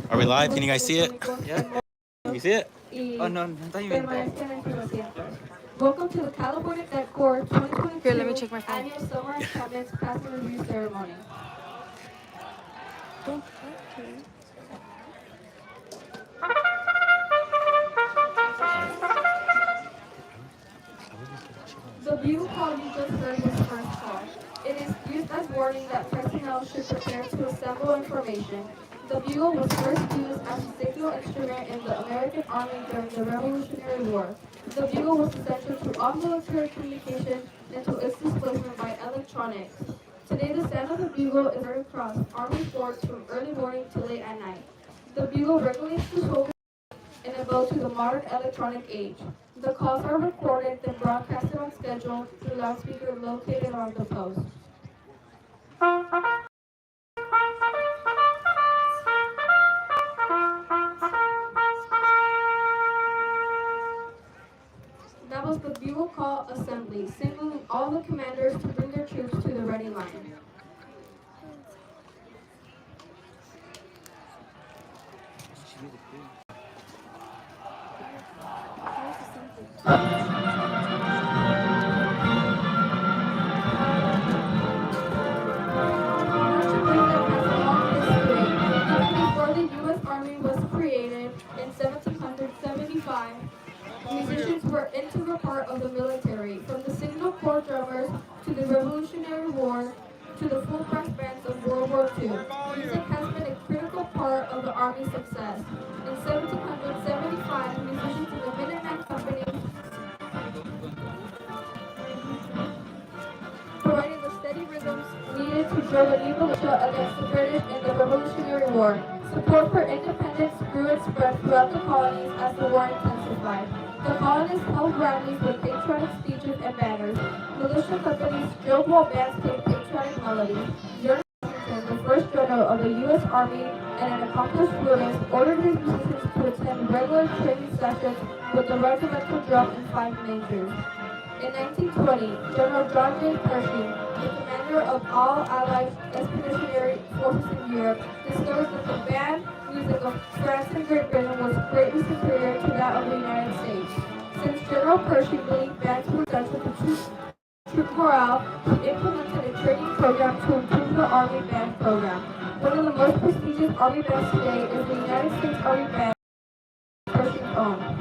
Are we live? Can you guys see it? Yeah. Can you see it? Oh, no, no tayo yun. Welcome to the California Net Corps 2022 Here, let me check my phone. Annual Summer Comments Passing Review Ceremony. The bugle call you just heard was first call. It is used as warning that personnel should prepare to assemble information. The bugle was first used as a signal instrument in the American Army during the Revolutionary War. The bugle was essential to all military communication until its displacement by electronics. Today, the sound of the bugle is heard across Army forts from early morning to late at night. The bugle regulates the soldiers in a boat to the modern electronic age. The calls are recorded, then broadcasted on schedule through loudspeakers located on the post. That was the bugle call assembly, signaling all the commanders to bring their troops to the ready line. Before the U.S. Army was created in 1775, musicians were an integral part of the military, from the Signal Corps drummers to the Revolutionary War to the full brass bands of World War II. Music has been a critical part of the Army's success. In 1775, musicians in the Minuteman Company provided the steady rhythms needed to drive a new militia against the British in the Revolutionary War. Support for independence grew and spread throughout the colonies as the war intensified. The colonists held rallies with patriotic speeches and banners. Militia companies drilled while bands played patriotic melodies. General Washington, the first general of the U.S. Army and an accomplished flutist, ordered his musicians to attend regular training sessions with the regimental drum and five majors. In 1920, General John J. Pershing, the commander of all Allied expeditionary forces in Europe, discovered that the band music of France and Great Britain was greatly superior to that of the United States. Since General Pershing believed bands were essential to troop morale, he implemented a training program to improve the Army Band program. One of the most prestigious Army bands today is the United States Army Band, Pershing's own.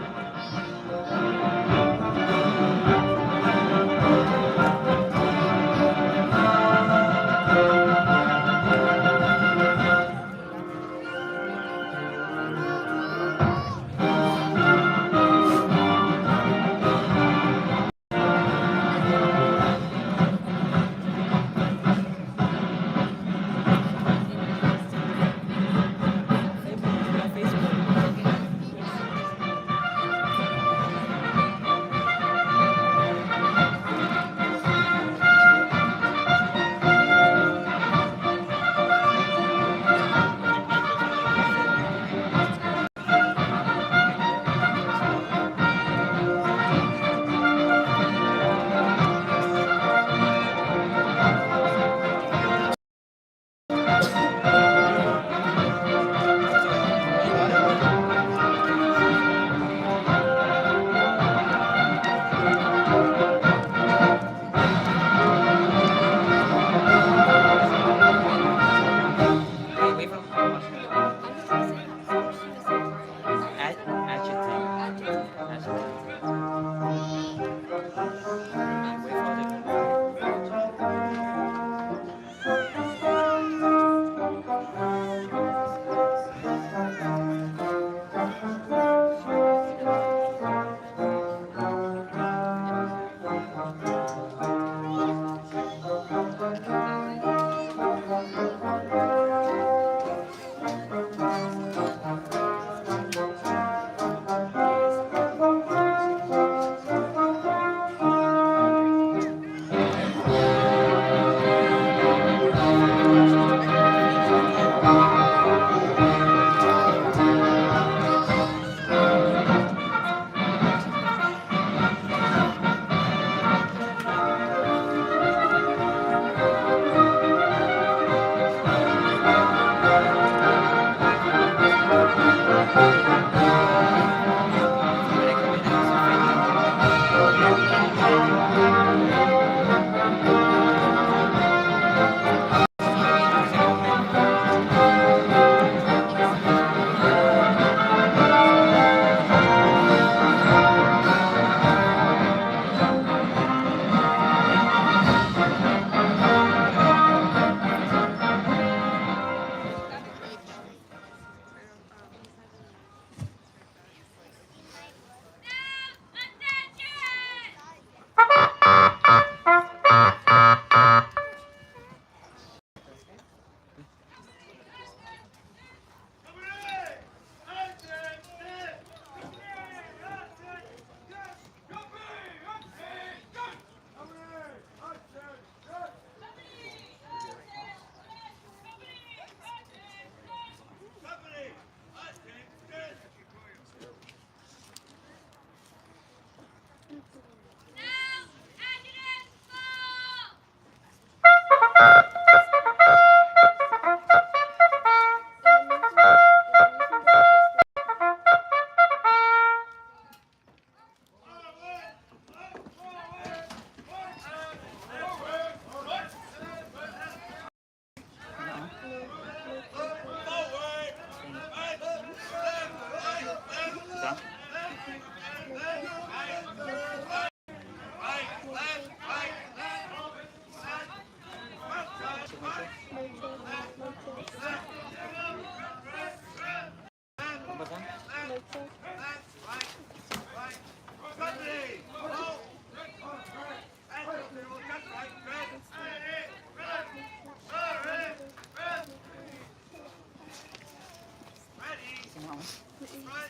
Oh, ketinggalan.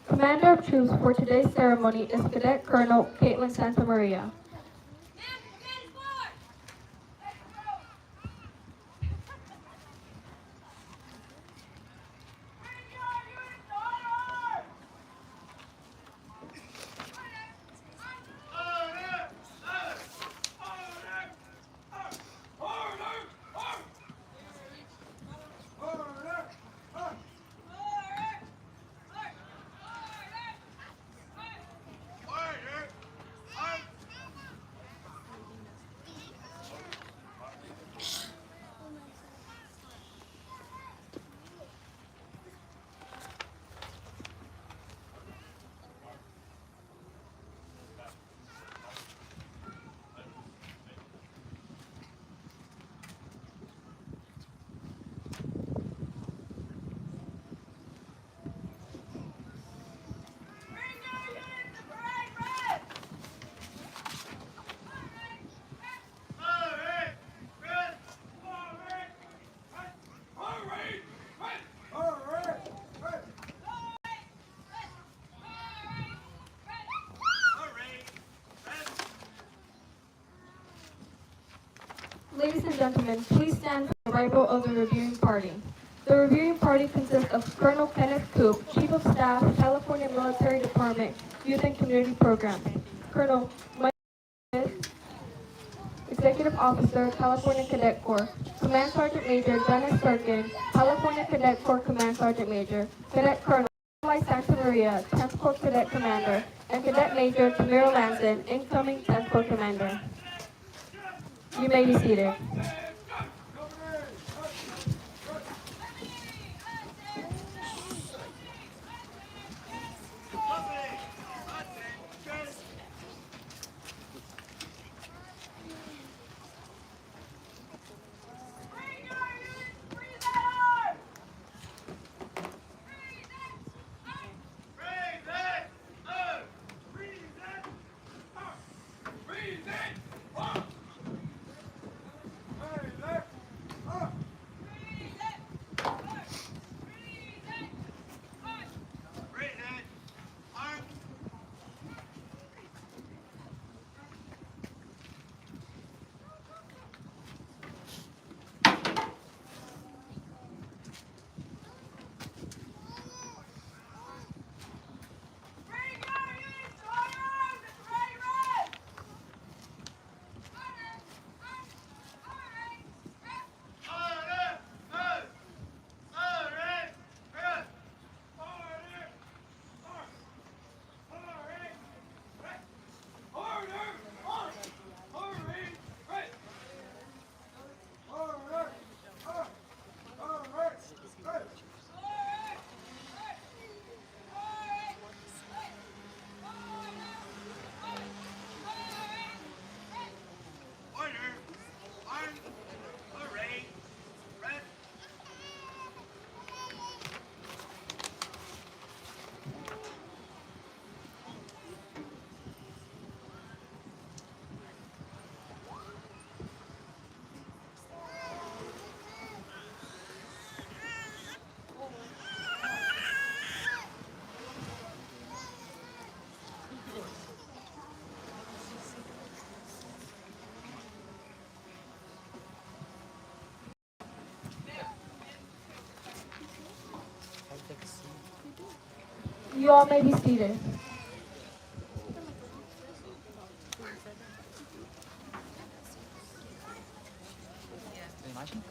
Commander of Troops for today's ceremony is Cadet Colonel Caitlin Santa Maria. Ladies and gentlemen, please stand for the arrival of the reviewing party. The reviewing party consists of Colonel Kenneth Coop, Chief of Staff, California Military Department, Youth and Community Programs; Colonel Mike Smith, Executive Officer, California Cadet Corps; Command Sergeant Major Dennis Durkin, California Cadet Corps Command Sergeant Major; Cadet Colonel Nikolai Santa Maria, 10th Corps Cadet Commander; and Cadet Major Tamira Lanson, incoming 10th Corps Commander. You may be seated. You all may be seated. Imagem?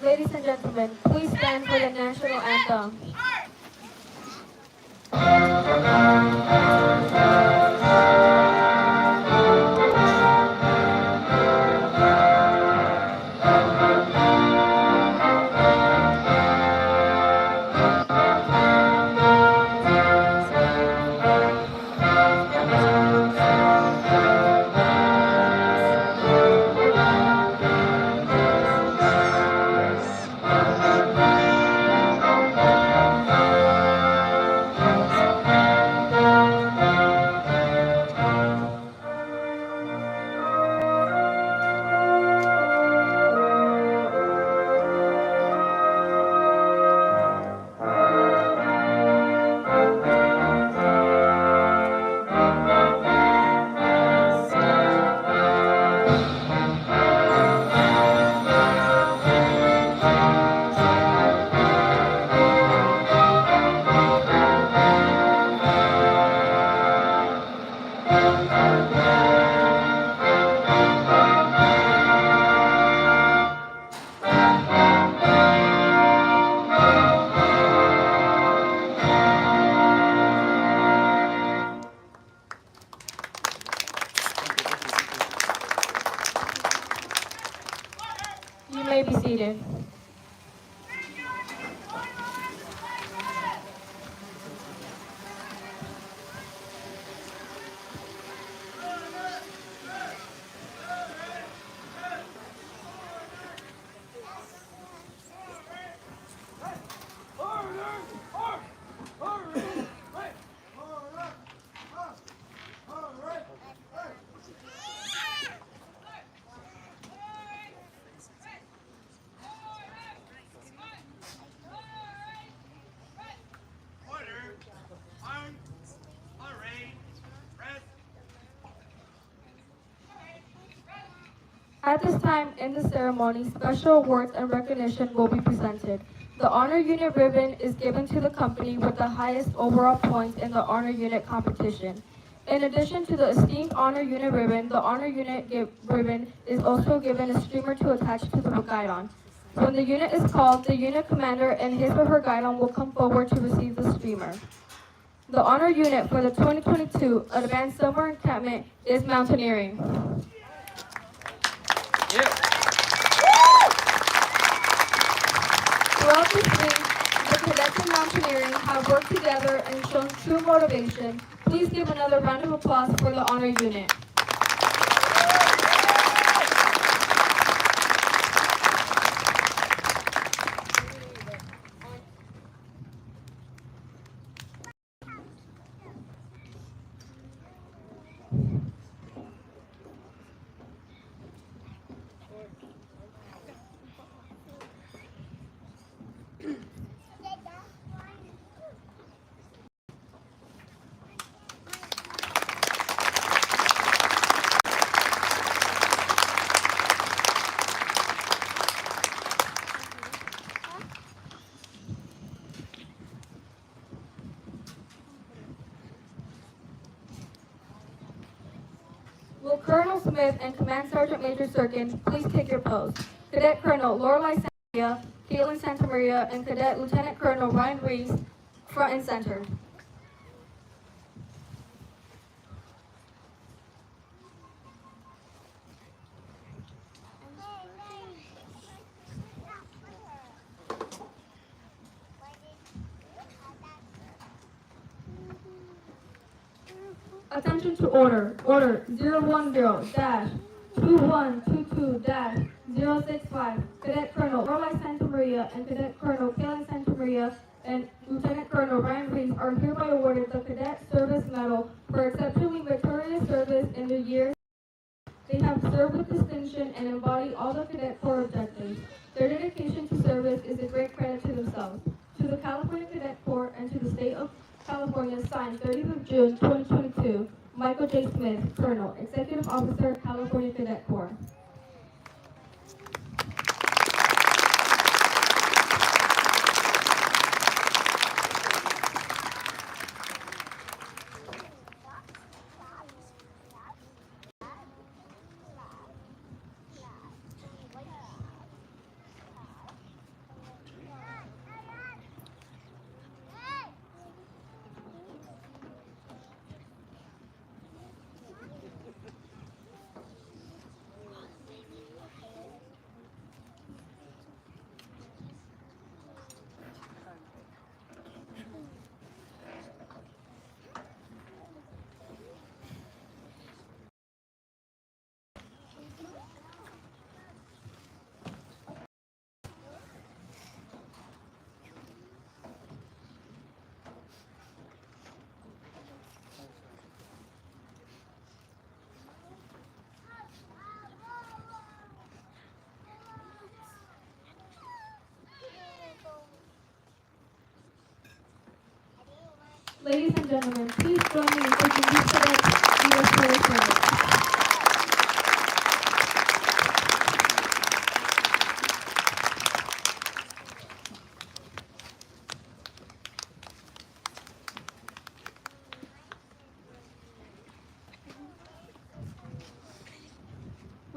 Ladies and gentlemen, please stand for the national anthem. You may be seated. At this time in the ceremony, special awards and recognition will be presented. The Honor Unit ribbon is given to the company with the highest overall points in the Honor Unit competition. In addition to the esteemed Honor Unit ribbon, the Honor Unit ribbon is also given a streamer to attach to the guidon. When the unit is called, the unit commander and his or her guidon will come forward to receive the streamer. The Honor Unit for the 2022 Advanced Summer Encampment is Mountaineering. Throughout this week, the cadets in Mountaineering have worked together and shown true motivation. Please give another round of applause for the Honor Unit. Will Colonel Smith and Command Sergeant Major Sirkin please take your pose? Cadet Colonel Lorelei Santamaria, Caitlin Santamaria, and Cadet Lieutenant Colonel Ryan Reese, front and center. Attention to order. Order 010-2122-065. Cadet Colonel Lorelei Santamaria and Cadet Colonel Caitlin Santamaria and Lieutenant Colonel Ryan Reese are hereby awarded the Cadet Service Medal for exceptionally meritorious service in the years they have served with distinction and embody all the Cadet Corps objectives. Their dedication to service is a great credit to themselves, to the California Cadet Corps, and to the state of California, signed 30th of June, 2022, Michael J. Smith, Colonel, Executive Officer, California Cadet Corps. Ladies and gentlemen, please join me in thanking these cadets leaders for their service.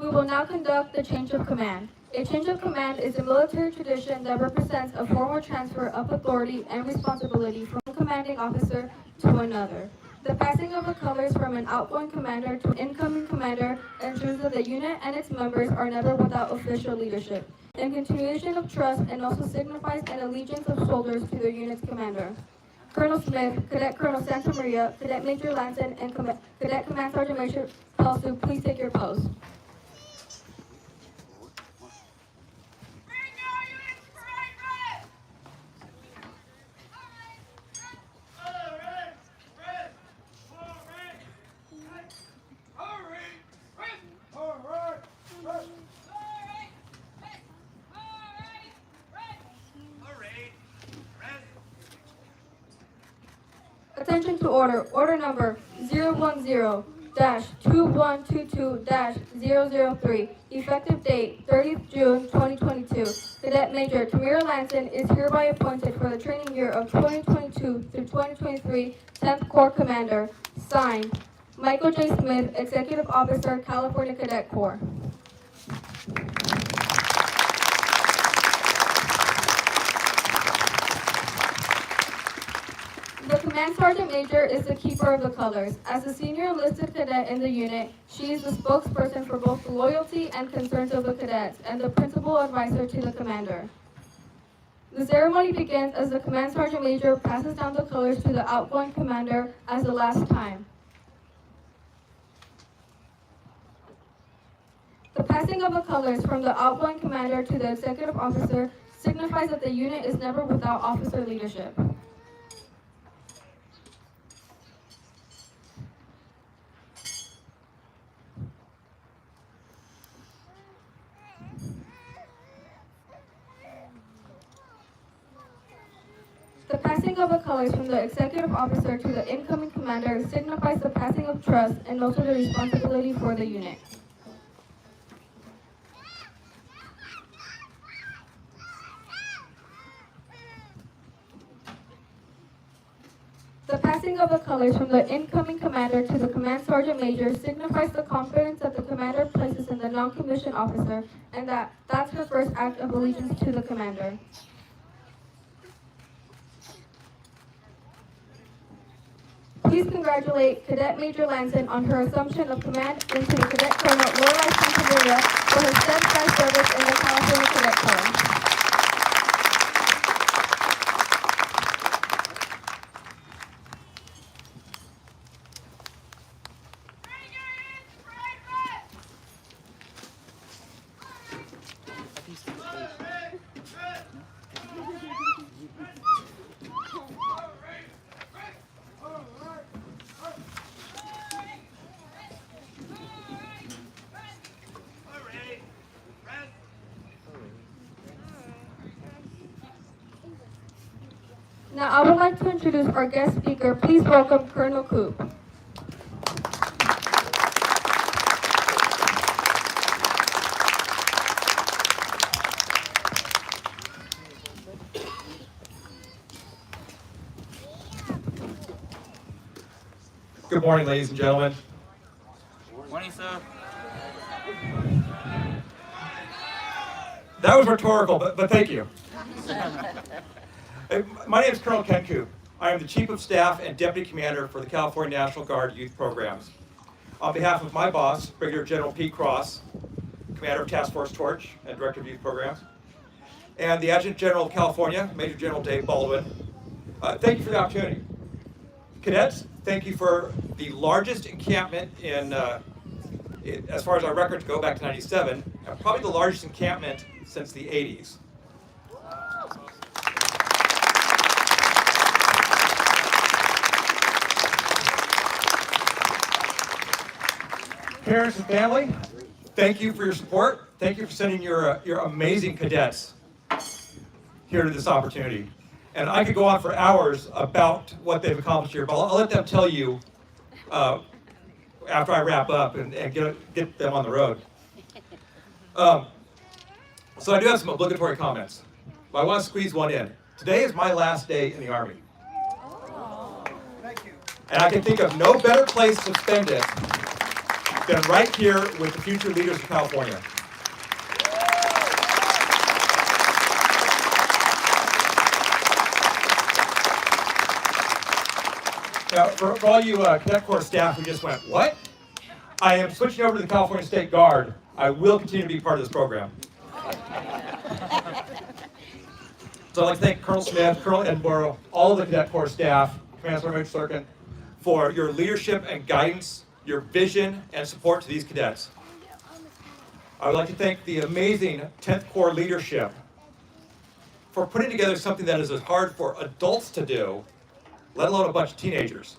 We will now conduct the change of command. A change of command is a military tradition that represents a formal transfer of authority and responsibility from one commanding officer to another. The passing of the colors from an outgoing commander to an incoming commander ensures that the unit and its members are never without official leadership, in continuation of trust, and also signifies an allegiance of soldiers to their unit's commander. Colonel Smith, Cadet Colonel Santa Maria, Cadet Major Lanson, and Cadet Command Sergeant Major Pelsu, please take your post. Attention to order. Order number 010-2122-003. Effective date 30th June 2022. Cadet Major Tamira Lanson is hereby appointed for the training year of 2022 through 2023 10th Corps Commander. Signed, Michael J. Smith, Executive Officer, California Cadet Corps. The Command Sergeant Major is the keeper of the colors. As a senior enlisted cadet in the unit, she is the spokesperson for both the loyalty and concerns of the cadets and the principal advisor to the commander. The ceremony begins as the Command Sergeant Major passes down the colors to the outgoing commander as the last time. The passing of the colors from the outgoing commander to the executive officer signifies that the unit is never without officer leadership. The passing of the colors from the executive officer to the incoming commander signifies the passing of trust and also the responsibility for the unit. The passing of the colors from the incoming commander to the command sergeant major signifies the confidence that the commander places in the non-commissioned officer, and that's her first act of allegiance to the commander. Please congratulate Cadet Major Lanson on her assumption of command into the Cadet Colonel Lorelei Santa Maria for her steadfast service in the California Cadet Corps. Now, I would like to introduce our guest speaker. Please welcome Colonel Coop. Good morning, ladies and gentlemen. Morning, sir. That was rhetorical, but thank you. My name is Colonel Ken Coop. I am the Chief of Staff and Deputy Commander for the California National Guard Youth Programs. On behalf of my boss, Brigadier General Pete Cross, Commander of Task Force Torch and Director of Youth Programs, and the Adjutant General of California, Major General Dave Baldwin, thank you for the opportunity. Cadets, thank you for the largest encampment in, as far as our records go, back to '97, and probably the largest encampment since the '80s. Parents and family, thank you for your support. Thank you for sending your amazing cadets here to this opportunity. And I could go on for hours about what they've accomplished here, but I'll let them tell you after I wrap up and get them on the road. So I do have some obligatory comments, but I want to squeeze one in. Today is my last day in the Army. Thank you. And I can think of no better place to spend it than right here with the future leaders of California. Now, for all you Cadet Corps staff who just went, what? I am switching over to the California State Guard. I will continue to be part of this program. So I'd like to thank Colonel Smith, Colonel Edinburgh, all of the Cadet Corps staff, Command Sergeant Slurkin, for your leadership and guidance, your vision and support to these cadets. I would like to thank the amazing 10th Corps leadership for putting together something that is as hard for adults to do, let alone a bunch of teenagers.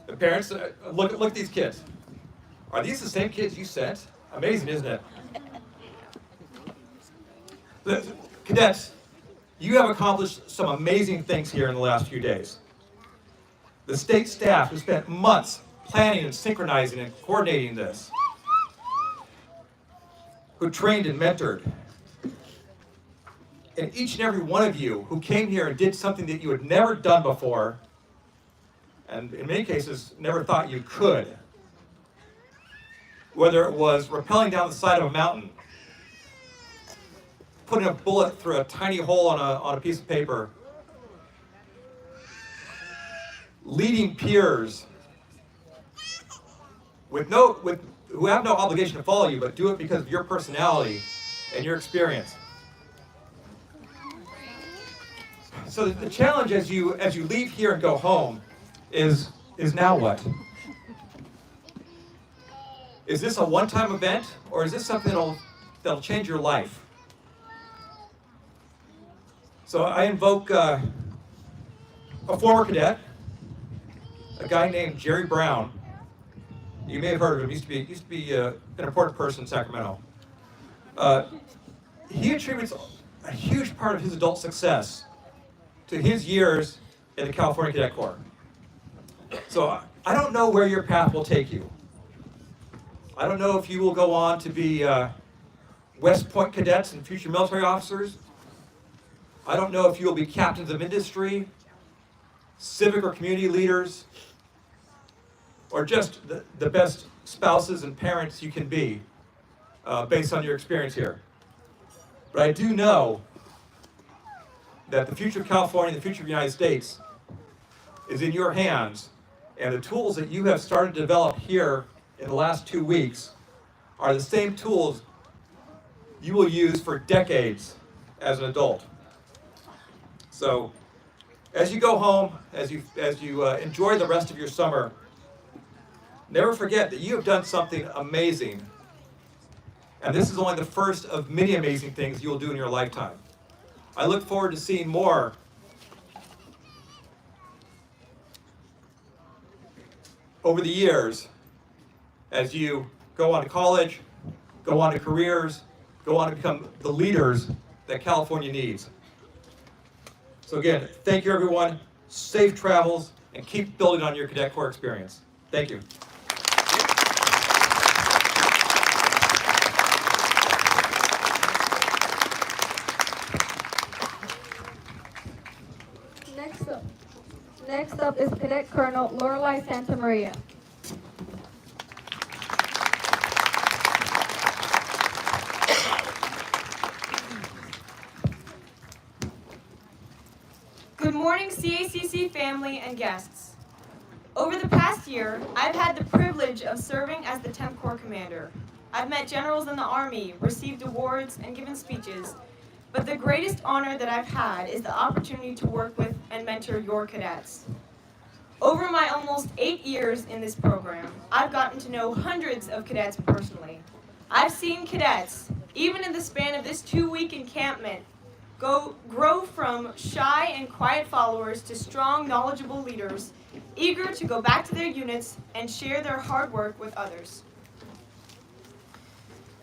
The parents, look at these kids. Are these the same kids you sent? Amazing, isn't it? The cadets, you have accomplished some amazing things here in the last few days. The state staff who spent months planning and synchronizing and coordinating this, who trained and mentored, and each and every one of you who came here and did something that you had never done before, and in many cases, never thought you could. Whether it was rappelling down the side of a mountain, putting a bullet through a tiny hole on a piece of paper, leading peers who have no obligation to follow you, but do it because of your personality and your experience. So the challenge as you leave here and go home is now what? Is this a one-time event, or is this something that'll change your life? So I invoke a former cadet, a guy named Jerry Brown. You may have heard of him. He used to be an important person in Sacramento. He attributes a huge part of his adult success to his years in the California Cadet Corps. So I don't know where your path will take you. I don't know if you will go on to be West Point cadets and future military officers. I don't know if you will be captains of industry, civic or community leaders, or just the best spouses and parents you can be based on your experience here. But I do know that the future of California and the future of the United States is in your hands, and the tools that you have started to develop here in the last 2 weeks are the same tools you will use for decades as an adult. So as you go home, as you enjoy the rest of your summer, never forget that you have done something amazing, and this is only the first of many amazing things you will do in your lifetime. I look forward to seeing more over the years as you go on to college, go on to careers, go on to become the leaders that California needs. So again, thank you everyone, safe travels, and keep building on your Cadet Corps experience. Thank you. Next up is Cadet Colonel Lorelei Santa Maria. Good morning, CACC family and guests. Over the past year, I've had the privilege of serving as the 10th Corps Commander. I've met generals in the Army, received awards, and given speeches, but the greatest honor that I've had is the opportunity to work with and mentor your cadets. Over my almost 8 years in this program, I've gotten to know hundreds of cadets personally. I've seen cadets, even in the span of this 2-week encampment, grow from shy and quiet followers to strong, knowledgeable leaders, eager to go back to their units and share their hard work with others.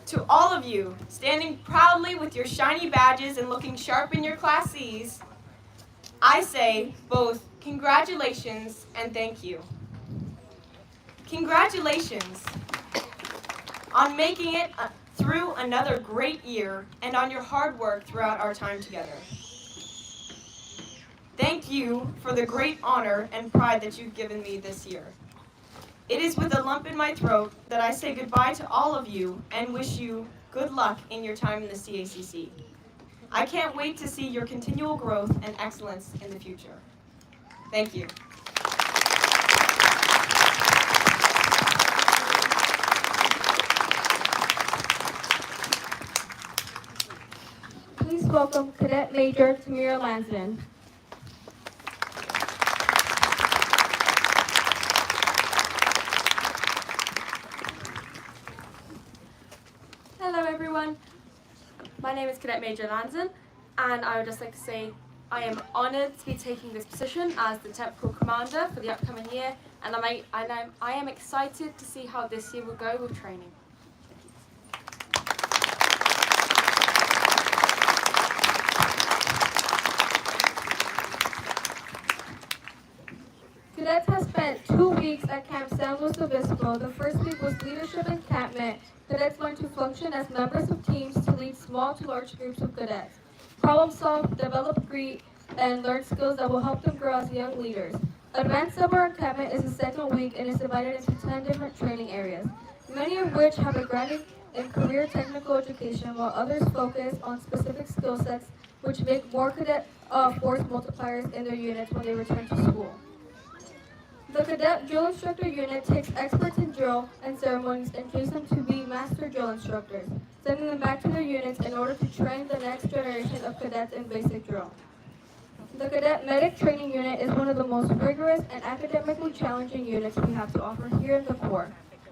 To all of you, standing proudly with your shiny badges and looking sharp in your Class Cs, I say both congratulations and thank you. Congratulations on making it through another great year and on your hard work throughout our time together. Thank you for the great honor and pride that you've given me this year. It is with a lump in my throat that I say goodbye to all of you and wish you good luck in your time in the CACC. I can't wait to see your continual growth and excellence in the future. Thank you. Please welcome Cadet Major Tamira Lansden. Hello everyone, my name is Cadet Major Lansden, and I would just like to say I am honoured to be taking this position as the 10th Corps Commander for the upcoming year, and I am excited to see how this year will go with training. Cadets have spent 2 weeks at Camp San Luis Obispo. The first week was leadership encampment. Cadets learned to function as members of teams to lead small to large groups of cadets, problem solve, develop, greet, and learn skills that will help them grow as young leaders. Advanced summer encampment is the second week and is divided into 10 different training areas, many of which have a grounding in career technical education, while others focus on specific skill sets which make more cadet force multipliers in their units when they return to school. The Cadet Drill Instructor Unit takes experts in drill and ceremonies and trains them to be master drill instructors, sending them back to their units in order to train the next generation of cadets in basic drill. The Cadet Medic Training Unit is one of the most rigorous and academically challenging units we have to offer here in the Corps.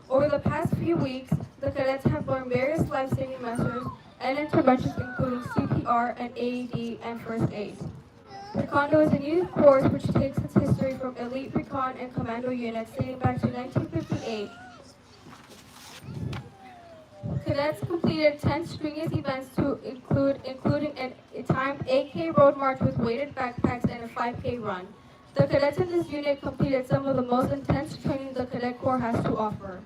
Over the past few weeks, the cadets have learned various life-saving measures and interventions including CPR and AED and first aid. Recondo is a new course which takes its history from elite recon and commando units dating back to 1958. Cadets completed 10 strenuous events including a timed 8K road march with weighted backpacks and a 5K run. The cadets in this unit completed some of the most intense training the Cadet Corps has to offer.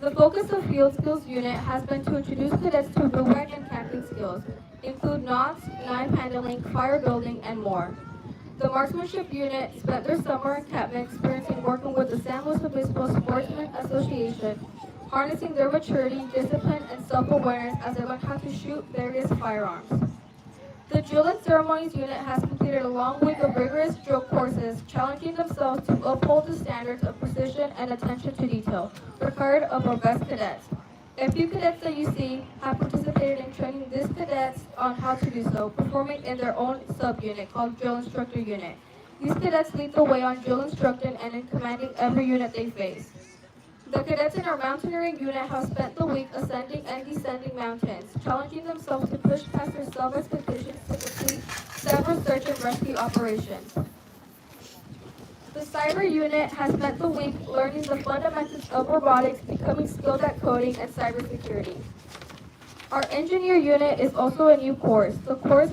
The focus of Field Skills Unit has been to introduce cadets to bivouac and camping skills, include knots, knife handling, fire building, and more. The Marksmanship Unit spent their summer encampment experiencing working with the San Luis Obispo Sportsmen Association, harnessing their maturity, discipline, and self-awareness as they learn how to shoot various firearms. The Drill and Ceremonies Unit has completed a long week of rigorous drill courses, challenging themselves to uphold the standards of precision and attention to detail required of our best cadets. A few cadets that you see have participated in training these cadets on how to do so, performing in their own sub-unit called Drill Instructor Unit. These cadets lead the way on drill instruction and in commanding every unit they face. The cadets in our mountaineering unit have spent the week ascending and descending mountains, challenging themselves to push past their self-expectations to complete several search and rescue operations. The cyber unit has spent the week learning the fundamentals of robotics, becoming skilled at coding and cybersecurity. Our engineer unit is also a new course. The course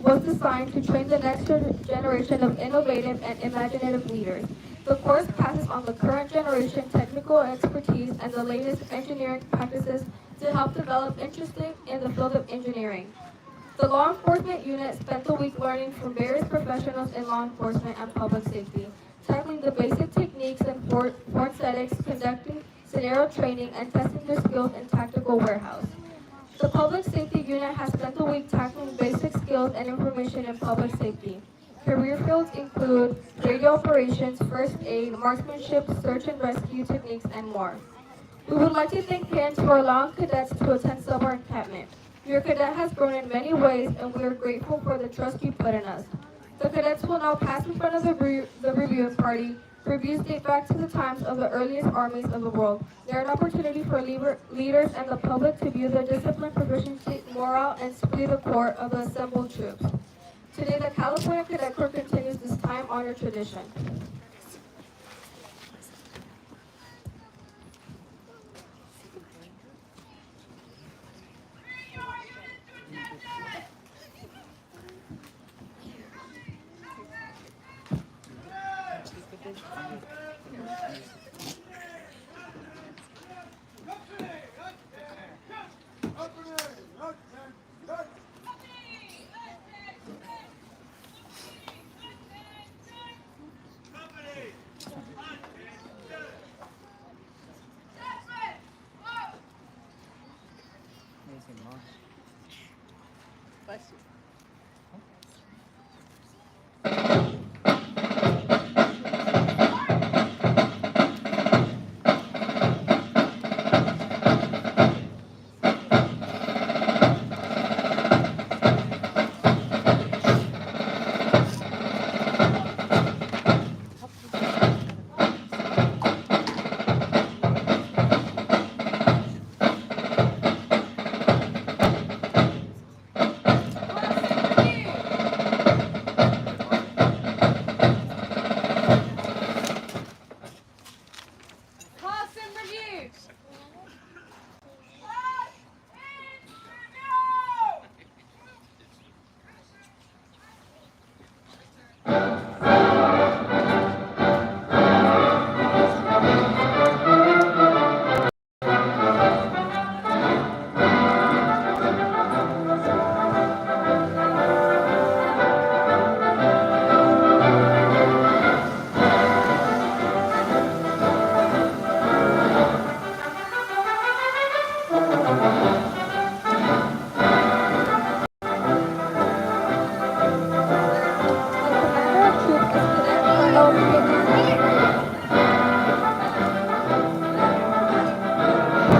was designed to train the next generation of innovative and imaginative leaders. The course passes on the current generation technical expertise and the latest engineering practices to help develop interest in the field of engineering. The law enforcement unit spent the week learning from various professionals in law enforcement and public safety, tackling the basic techniques and forensics, conducting scenario training, and testing their skills in tactical warehouse. The public safety unit has spent the week tackling basic skills and information in public safety. Career fields include radio operations, first aid, marksmanship, search and rescue techniques, and more. We would like to thank parents who are allowing cadets to attend summer encampment. Your cadet has grown in many ways, and we are grateful for the trust you put in us. The cadets will now pass in front of the reviewing party. Reviews date back to the times of the earliest armies of the world. They are an opportunity for leaders and the public to view the discipline, proficiency, morale, and esprit de corps of the assembled troops. Today, the California Cadet Corps continues this time-honored tradition.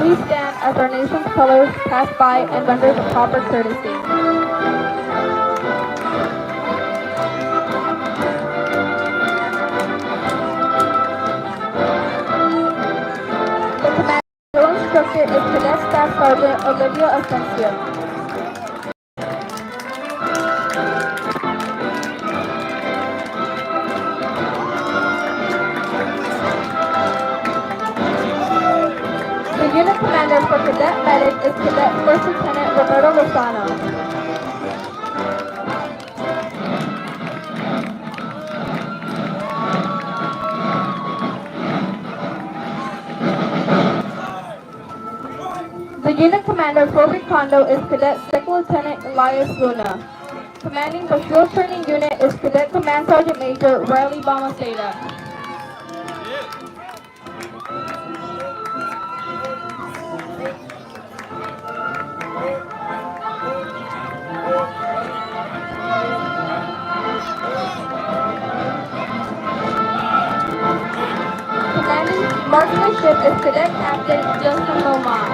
Please stand as our nation's colors pass by and render the proper courtesy. The commando instructor is Cadet Staff Sergeant Olivia Asensio. The unit commander for Cadet Medic is Cadet First Lieutenant Roberto Lozano. The unit commander for Recondo is Cadet Second Lieutenant Elias Luna. Commanding the field training unit is Cadet Command Sergeant Major Riley Balmaceda. Commanding marksmanship is Cadet Captain Justin Lomar.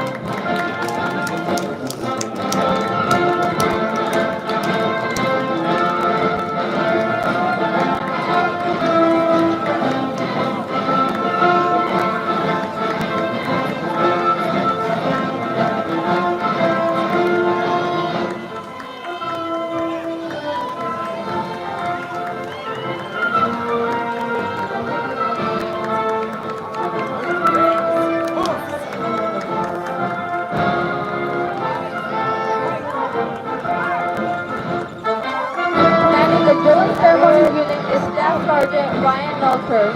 The drilling ceremony unit is Staff Sergeant Ryan Melcher.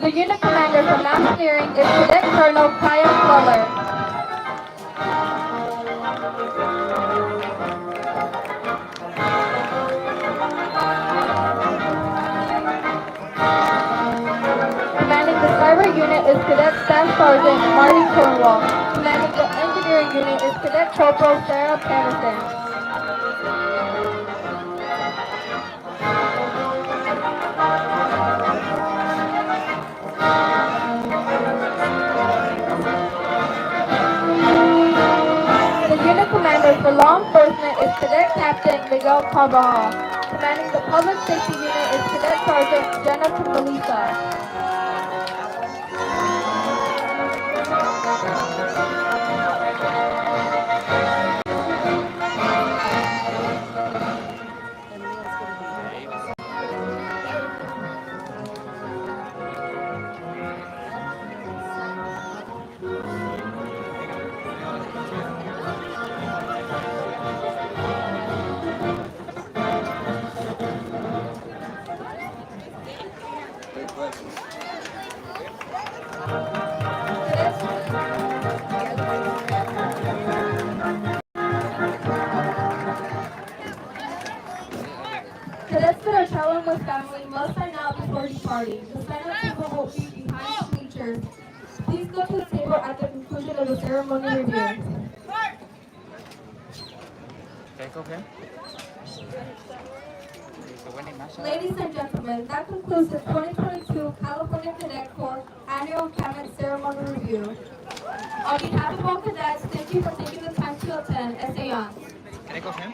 The unit commander for mountaineering is Cadet Colonel Kyle Fuller. Commanding the cyber unit is Cadet Staff Sergeant Marty Cornwall. Commanding the engineering unit is Cadet Corporal Sarah Patterson. The unit commander for law enforcement is Cadet Captain Miguel Carvajal. Commanding the public safety unit is Cadet Sergeant Jennifer Melissa. party. The sign-up table will be behind the bleachers. Please go to the table at the conclusion of the ceremony review. Take okay. Ladies and gentlemen, that concludes the 2022 California Cadet Corps Annual Cabinet Ceremony Review. On behalf of all cadets, thank you for taking the time to attend SA Young. Can I go him?